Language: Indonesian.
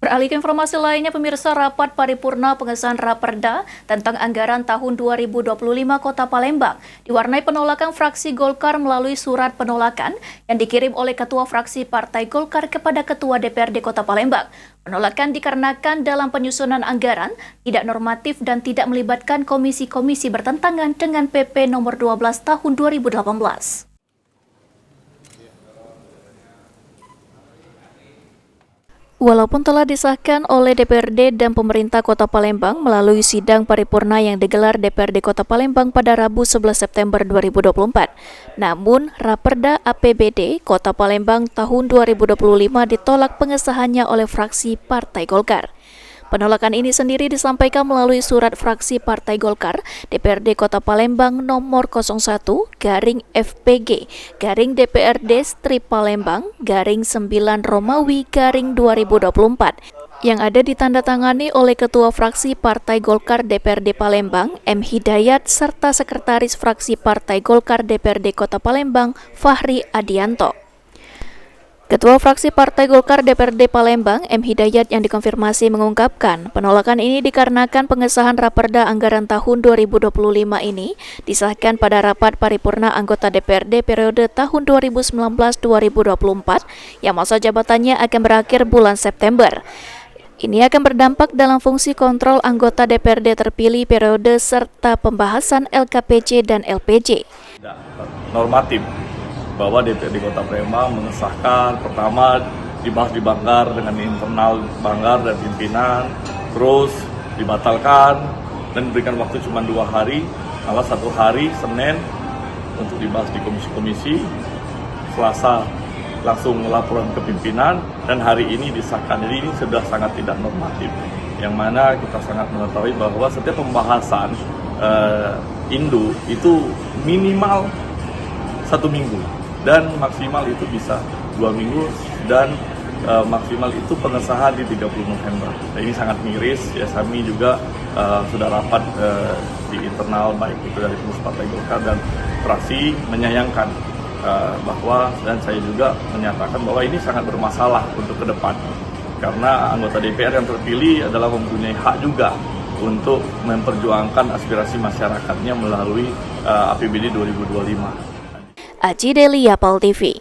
Beralih ke informasi lainnya, pemirsa, rapat paripurna pengesahan Raperda tentang anggaran tahun 2025 Kota Palembang diwarnai penolakan fraksi Golkar melalui surat penolakan yang dikirim oleh Ketua Fraksi Partai Golkar kepada Ketua DPRD Kota Palembang. Penolakan dikarenakan dalam penyusunan anggaran tidak normatif dan tidak melibatkan komisi-komisi bertentangan dengan PP nomor 12 tahun 2018. Walaupun telah disahkan oleh DPRD dan pemerintah Kota Palembang melalui sidang paripurna yang digelar DPRD Kota Palembang pada Rabu 11 September 2024, namun Raperda APBD Kota Palembang tahun 2025 ditolak pengesahannya oleh fraksi Partai Golkar. Penolakan ini sendiri disampaikan melalui surat fraksi Partai Golkar DPRD Kota Palembang nomor 01-FPG-DPRD-Palembang-9 Romawi-2024 yang ada ditandatangani oleh Ketua Fraksi Partai Golkar DPRD Palembang M. Hidayat serta Sekretaris Fraksi Partai Golkar DPRD Kota Palembang Fahri Adianto. Ketua Fraksi Partai Golkar DPRD Palembang M. Hidayat yang dikonfirmasi mengungkapkan penolakan ini dikarenakan pengesahan Raperda anggaran tahun 2025 ini disahkan pada rapat paripurna anggota DPRD periode tahun 2019-2024 yang masa jabatannya akan berakhir bulan September. Ini akan berdampak dalam fungsi kontrol anggota DPRD terpilih periode serta pembahasan LKPJ dan LPJ. Normatif bahwa DPRD Kota Palembang mengesahkan pertama dibahas di Banggar dengan internal Banggar dan pimpinan, terus dibatalkan dan diberikan waktu cuma 2 hari, malah 1 hari Senin untuk dibahas di komisi-komisi, Selasa langsung laporan ke pimpinan dan hari ini disahkan. Jadi ini sudah sangat tidak normatif, yang mana kita sangat mengetahui bahwa setiap pembahasan Indu itu minimal 1 minggu dan maksimal itu bisa 2 minggu dan maksimal itu pengesahan di 30 November. Nah, ini sangat miris ya, kami juga sudah rapat di internal baik itu dari pengurus Partai Golkar dan fraksi menyayangkan bahwa dan saya juga menyatakan bahwa ini sangat bermasalah untuk ke depan karena anggota DPR yang terpilih adalah mempunyai hak juga untuk memperjuangkan aspirasi masyarakatnya melalui APBD 2025. Aji Deli, Yapal TV.